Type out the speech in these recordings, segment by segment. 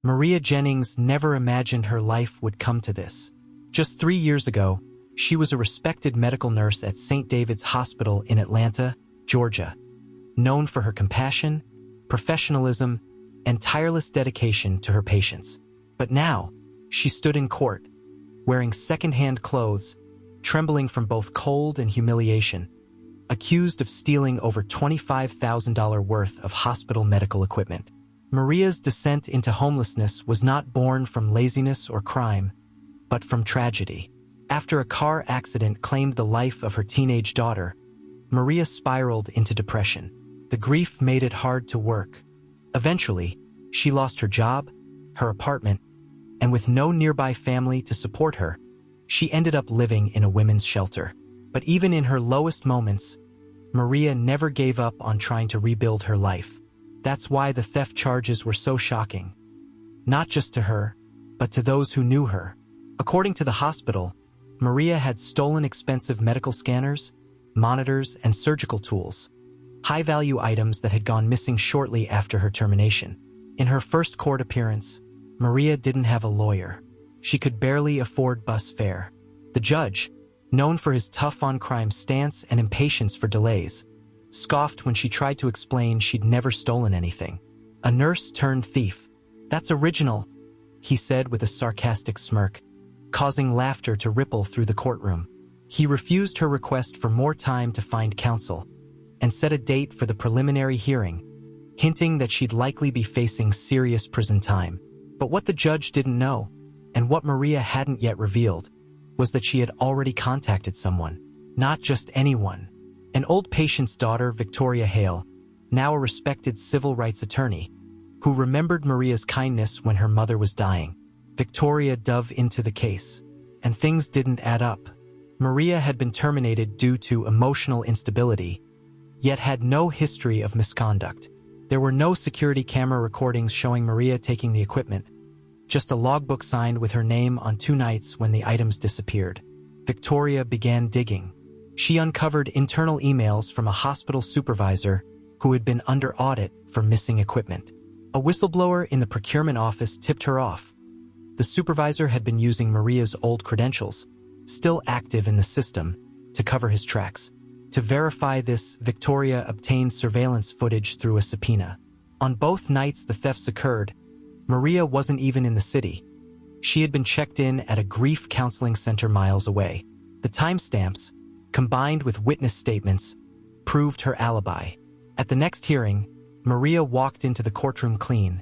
Maria Jennings never imagined her life would come to this. Just 3 years ago, she was a respected medical nurse at St. David's Hospital in Atlanta, Georgia, known for her compassion, professionalism, and tireless dedication to her patients. But now, she stood in court, wearing second-hand clothes, trembling from both cold and humiliation, accused of stealing over $25,000 worth of hospital medical equipment. Maria's descent into homelessness was not born from laziness or crime, but from tragedy. After a car accident claimed the life of her teenage daughter, Maria spiraled into depression. The grief made it hard to work. Eventually, she lost her job, her apartment, and with no nearby family to support her, she ended up living in a women's shelter. But even in her lowest moments, Maria never gave up on trying to rebuild her life. That's why the theft charges were so shocking. Not just to her, but to those who knew her. According to the hospital, Maria had stolen expensive medical scanners, monitors, and surgical tools, high-value items that had gone missing shortly after her termination. In her first court appearance, Maria didn't have a lawyer. She could barely afford bus fare. The judge, known for his tough-on-crime stance and impatience for delays, scoffed when she tried to explain she'd never stolen anything. "A nurse turned thief. That's original," he said with a sarcastic smirk, causing laughter to ripple through the courtroom. He refused her request for more time to find counsel and set a date for the preliminary hearing, hinting that she'd likely be facing serious prison time. But what the judge didn't know, and what Maria hadn't yet revealed, was that she had already contacted someone. Not just anyone. An old patient's daughter, Victoria Hale, now a respected civil rights attorney, who remembered Maria's kindness when her mother was dying. Victoria dove into the case, and things didn't add up. Maria had been terminated due to emotional instability, yet had no history of misconduct. There were no security camera recordings showing Maria taking the equipment, just a logbook signed with her name on 2 nights when the items disappeared. Victoria began digging. She uncovered internal emails from a hospital supervisor who had been under audit for missing equipment. A whistleblower in the procurement office tipped her off. The supervisor had been using Maria's old credentials, still active in the system, to cover his tracks. To verify this, Victoria obtained surveillance footage through a subpoena. On both nights the thefts occurred, Maria wasn't even in the city. She had been checked in at a grief counseling center miles away. The timestamps, combined with witness statements, proved her alibi. At the next hearing, Maria walked into the courtroom clean,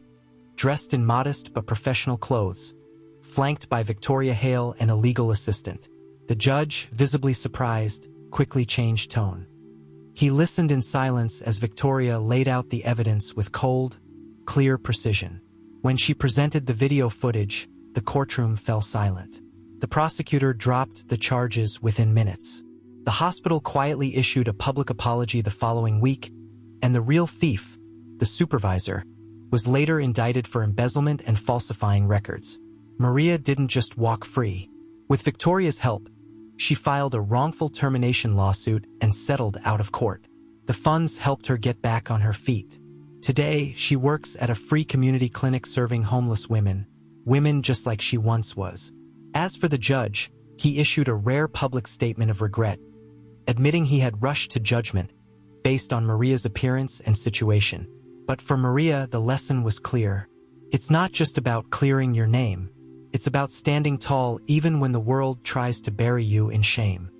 dressed in modest but professional clothes, flanked by Victoria Hale and a legal assistant. The judge, visibly surprised, quickly changed tone. He listened in silence as Victoria laid out the evidence with cold, clear precision. When she presented the video footage, the courtroom fell silent. The prosecutor dropped the charges within minutes. The hospital quietly issued a public apology the following week, and the real thief, the supervisor, was later indicted for embezzlement and falsifying records. Maria didn't just walk free. With Victoria's help, she filed a wrongful termination lawsuit and settled out of court. The funds helped her get back on her feet. Today, she works at a free community clinic serving homeless women just like she once was. As for the judge, he issued a rare public statement of regret, admitting he had rushed to judgment based on Maria's appearance and situation. But for Maria, the lesson was clear. It's not just about clearing your name. It's about standing tall even when the world tries to bury you in shame.